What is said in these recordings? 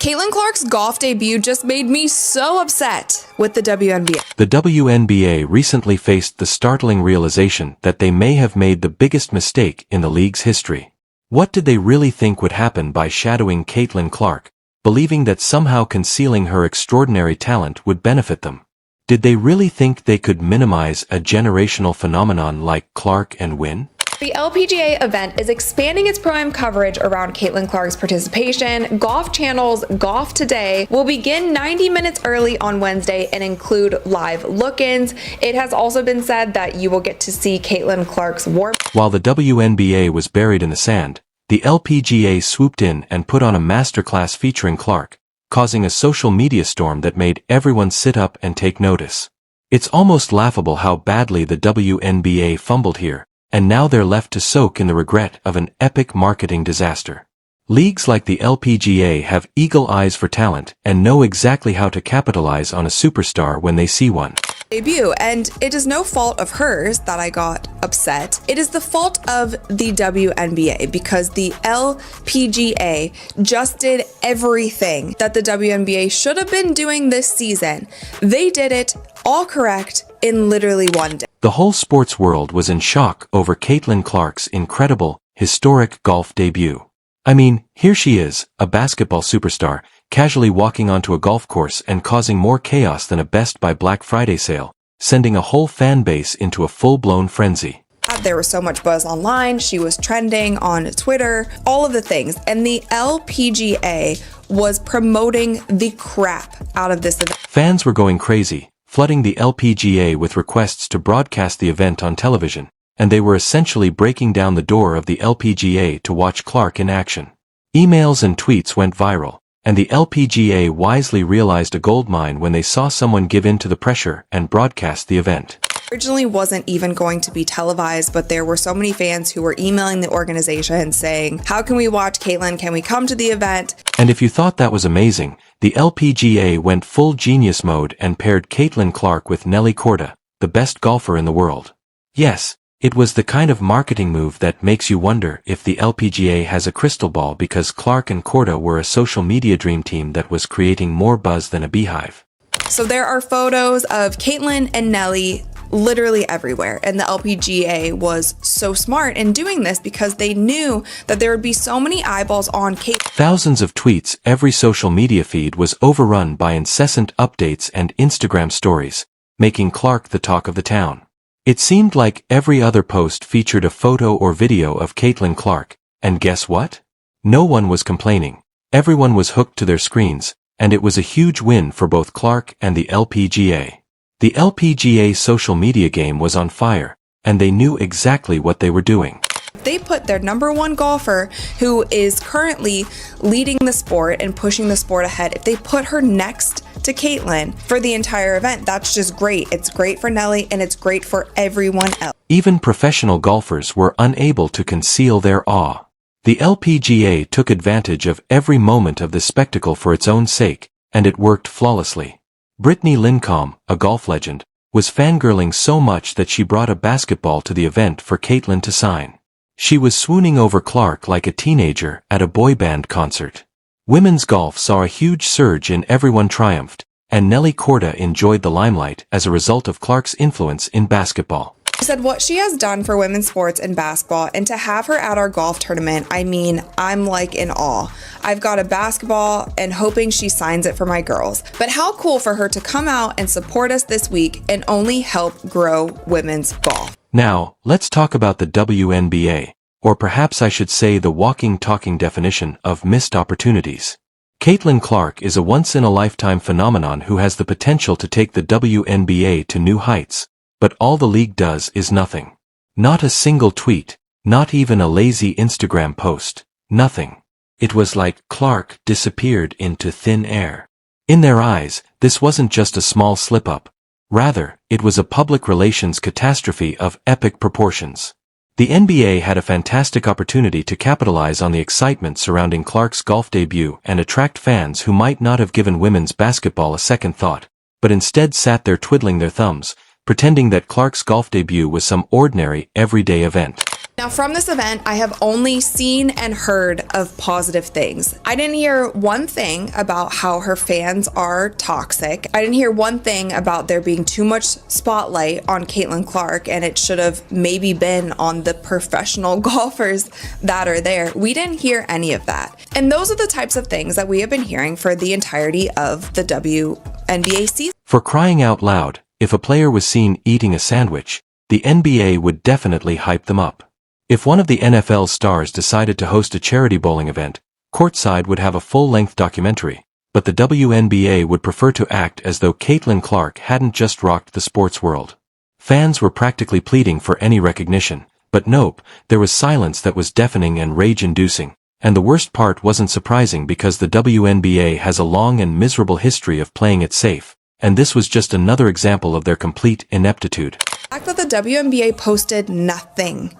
Caitlin Clark's golf debut just made me so upset with the WNBA. The WNBA recently faced the startling realization that they may have made the biggest mistake in the league's history. What did they really think would happen by shadowing Caitlin Clark, believing that somehow concealing her extraordinary talent would benefit them? Did they really think they could minimize a generational phenomenon like Clark and win? The LPGA event is expanding its pro-am coverage around Caitlin Clark's participation. Golf Channel's Golf Today will begin 90 minutes early on Wednesday and include live look-ins. It has also been said that you will get to see Caitlin Clark's warm. While the WNBA was buried in the sand, the LPGA swooped in and put on a masterclass featuring Clark, causing a social media storm that made everyone sit up and take notice. It's almost laughable how badly the WNBA fumbled here, and now they're left to soak in the regret of an epic marketing disaster. Leagues like the LPGA have eagle eyes for talent and know exactly how to capitalize on a superstar when they see one. Debut, and it is no fault of hers that I got upset. It is the fault of the WNBA because the LPGA just did everything that the WNBA should have been doing this season. They did it all correct in literally one day. The whole sports world was in shock over Caitlin Clark's incredible, historic golf debut. I mean, here she is, a basketball superstar, casually walking onto a golf course and causing more chaos than a Best Buy Black Friday sale, sending a whole fan base into a full-blown frenzy. There was so much buzz online, she was trending on Twitter, all of the things, and the LPGA was promoting the crap out of this event. Fans were going crazy, flooding the LPGA with requests to broadcast the event on television, and they were essentially breaking down the door of the LPGA to watch Clark in action. Emails and tweets went viral, and the LPGA wisely realized a goldmine when they saw someone give in to the pressure and broadcast the event. Originally wasn't even going to be televised, but there were so many fans who were emailing the organization saying, how can we watch Caitlin? Can we come to the event? And if you thought that was amazing, the LPGA went full genius mode and paired Caitlin Clark with Nelly Korda, the best golfer in the world. Yes, it was the kind of marketing move that makes you wonder if the LPGA has a crystal ball, because Clark and Korda were a social media dream team that was creating more buzz than a beehive. So there are photos of Caitlin and Nelly literally everywhere, and the LPGA was so smart in doing this because they knew that there would be so many eyeballs on Caitlin. Thousands of tweets, every social media feed was overrun by incessant updates and Instagram stories, making Clark the talk of the town. It seemed like every other post featured a photo or video of Caitlin Clark, and guess what? No one was complaining. Everyone was hooked to their screens, and it was a huge win for both Clark and the LPGA. The LPGA social media game was on fire, and they knew exactly what they were doing. They put their number one golfer, who is currently leading the sport and pushing the sport ahead, if they put her next to Caitlin for the entire event, that's just great. It's great for Nelly, and it's great for everyone else. Even professional golfers were unable to conceal their awe. The LPGA took advantage of every moment of the spectacle for its own sake, and it worked flawlessly. Brittany Lincombe, a golf legend, was fangirling so much that she brought a basketball to the event for Caitlin to sign. She was swooning over Clark like a teenager at a boy band concert. Women's golf saw a huge surge in everyone triumphed, and Nelly Korda enjoyed the limelight as a result of Clark's influence in basketball. She said what she has done for women's sports and basketball, and to have her at our golf tournament, I mean, I'm like in awe. I've got a basketball and hoping she signs it for my girls. But how cool for her to come out and support us this week and only help grow women's golf. Now, let's talk about the WNBA, or perhaps I should say the walking talking definition of missed opportunities. Caitlin Clark is a once-in-a-lifetime phenomenon who has the potential to take the WNBA to new heights. But all the league does is nothing. Not a single tweet, not even a lazy Instagram post, nothing. It was like Clark disappeared into thin air. In their eyes, this wasn't just a small slip-up. Rather, it was a public relations catastrophe of epic proportions. The NBA had a fantastic opportunity to capitalize on the excitement surrounding Clark's golf debut and attract fans who might not have given women's basketball a second thought, but instead sat there twiddling their thumbs, pretending that Clark's golf debut was some ordinary, everyday event. Now, from this event, I have only seen and heard of positive things. I didn't hear one thing about how her fans are toxic. I didn't hear one thing about there being too much spotlight on Caitlin Clark and it should have maybe been on the professional golfers that are there. We didn't hear any of that. And those are the types of things that we have been hearing for the entirety of the WNBA season. For crying out loud, if a player was seen eating a sandwich, the NBA would definitely hype them up. If one of the NFL stars decided to host a charity bowling event, Courtside would have a full-length documentary, but the WNBA would prefer to act as though Caitlin Clark hadn't just rocked the sports world. Fans were practically pleading for any recognition, but nope, there was silence that was deafening and rage-inducing, and the worst part wasn't surprising because the WNBA has a long and miserable history of playing it safe, and this was just another example of their complete ineptitude. The fact that the WNBA posted nothing,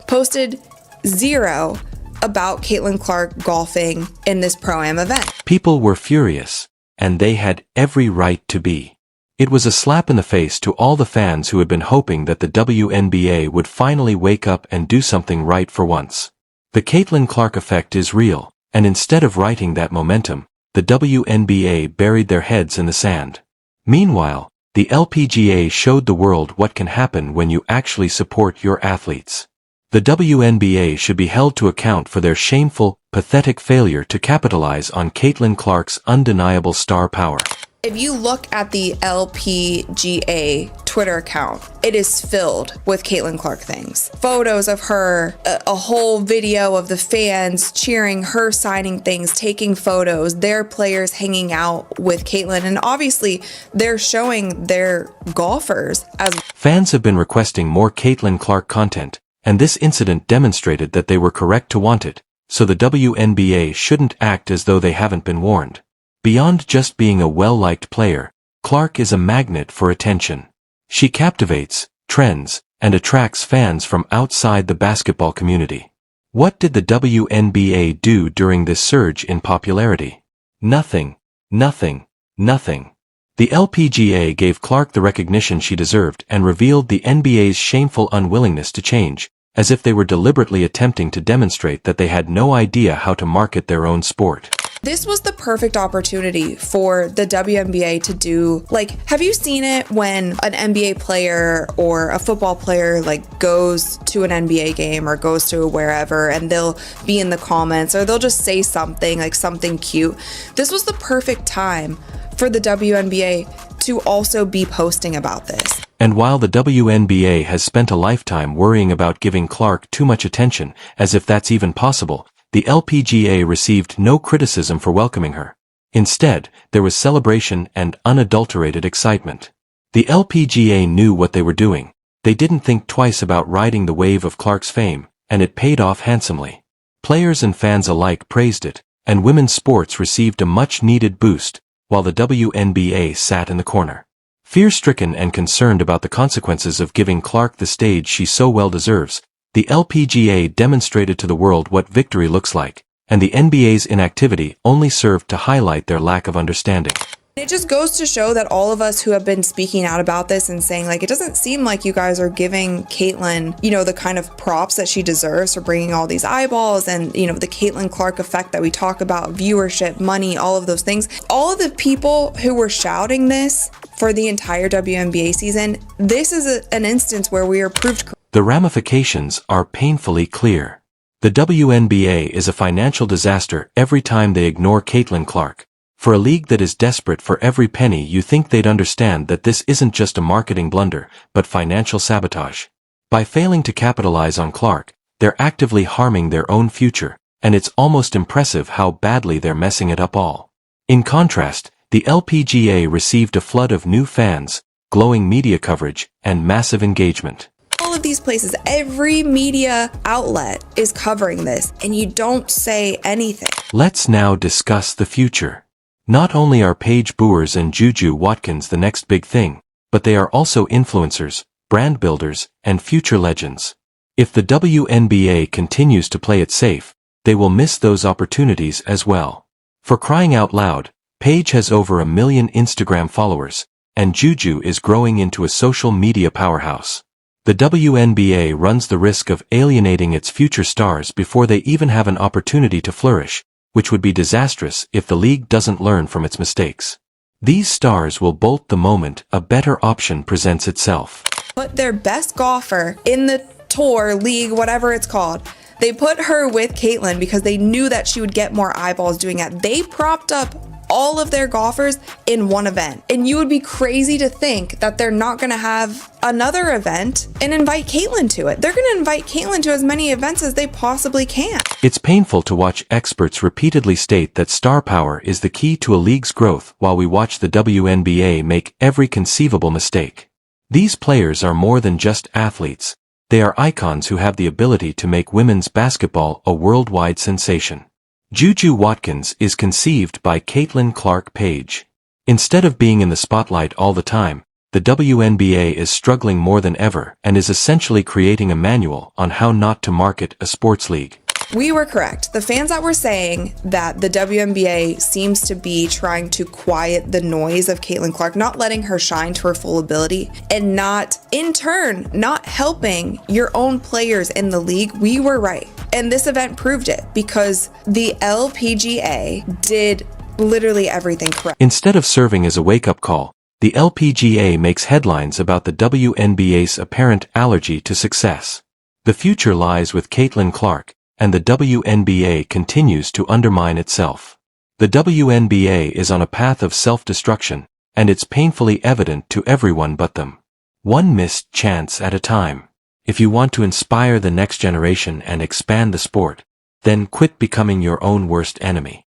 posted zero about Caitlin Clark golfing in this Pro-Am event. People were furious, and they had every right to be. It was a slap in the face to all the fans who had been hoping that the WNBA would finally wake up and do something right for once. The Caitlin Clark effect is real, and instead of righting that momentum, the WNBA buried their heads in the sand. Meanwhile, the LPGA showed the world what can happen when you actually support your athletes. The WNBA should be held to account for their shameful, pathetic failure to capitalize on Caitlin Clark's undeniable star power. If you look at the LPGA Twitter account, it is filled with Caitlin Clark things. Photos of her, a whole video of the fans cheering her, signing things, taking photos, their players hanging out with Caitlin, and obviously they're showing their golfers as... Fans have been requesting more Caitlin Clark content, and this incident demonstrated that they were correct to want it, so the WNBA shouldn't act as though they haven't been warned. Beyond just being a well-liked player, Clark is a magnet for attention. She captivates, trends, and attracts fans from outside the basketball community. What did the WNBA do during this surge in popularity? Nothing. The LPGA gave Clark the recognition she deserved and revealed the NBA's shameful unwillingness to change, as if they were deliberately attempting to demonstrate that they had no idea how to market their own sport. This was the perfect opportunity for the WNBA to do, have you seen it when an NBA player or a football player goes to an NBA game or goes to wherever and they'll be in the comments or they'll just say something, something cute. This was the perfect time for the WNBA to also be posting about this. And while the WNBA has spent a lifetime worrying about giving Clark too much attention, as if that's even possible, the LPGA received no criticism for welcoming her. Instead, there was celebration and unadulterated excitement. The LPGA knew what they were doing. They didn't think twice about riding the wave of Clark's fame, and it paid off handsomely. Players and fans alike praised it, and women's sports received a much-needed boost, while the WNBA sat in the corner. Fear-stricken and concerned about the consequences of giving Clark the stage she so well deserves, the LPGA demonstrated to the world what victory looks like, and the NBA's inactivity only served to highlight their lack of understanding. It just goes to show that all of us who have been speaking out about this and saying, it doesn't seem like you guys are giving Caitlin, the kind of props that she deserves for bringing all these eyeballs and, the Caitlin Clark effect that we talk about, viewership, money, all of those things. All of the people who were shouting this for the entire WNBA season, this is an instance where we are proved correct. The ramifications are painfully clear. The WNBA is a financial disaster every time they ignore Caitlin Clark. For a league that is desperate for every penny, you think they'd understand that this isn't just a marketing blunder, but financial sabotage. By failing to capitalize on Clark, they're actively harming their own future, and it's almost impressive how badly they're messing it up all. In contrast, the LPGA received a flood of new fans, glowing media coverage, and massive engagement. All of these places, every media outlet is covering this, and you don't say anything. Let's now discuss the future. Not only are Paige Buers and Juju Watkins the next big thing, but they are also influencers, brand builders, and future legends. If the WNBA continues to play it safe, they will miss those opportunities as well. For crying out loud, Paige has over 1 million Instagram followers, and Juju is growing into a social media powerhouse. The WNBA runs the risk of alienating its future stars before they even have an opportunity to flourish, which would be disastrous if the league doesn't learn from its mistakes. These stars will bolt the moment a better option presents itself. Put their best golfer in the tour, league, whatever it's called. They put her with Caitlyn because they knew that she would get more eyeballs doing it. They propped up all of their golfers in one event. And you would be crazy to think that they're not going to have another event and invite Caitlyn to it. They're going to invite Caitlyn to as many events as they possibly can. It's painful to watch experts repeatedly state that star power is the key to a league's growth while we watch the WNBA make every conceivable mistake. These players are more than just athletes. They are icons who have the ability to make women's basketball a worldwide sensation. Juju Watkins is conceived by Caitlin Clark-Page. Instead of being in the spotlight all the time, the WNBA is struggling more than ever and is essentially creating a manual on how not to market a sports league. We were correct. The fans that were saying that the WNBA seems to be trying to quiet the noise of Caitlin Clark, not letting her shine to her full ability, and not, in turn, not helping your own players in the league, we were right. And this event proved it because the LPGA did literally everything correct. Instead of serving as a wake-up call, the LPGA makes headlines about the WNBA's apparent allergy to success. The future lies with Caitlin Clark, and the WNBA continues to undermine itself. The WNBA is on a path of self-destruction, and it's painfully evident to everyone but them. One missed chance at a time. If you want to inspire the next generation and expand the sport, then quit becoming your own worst enemy.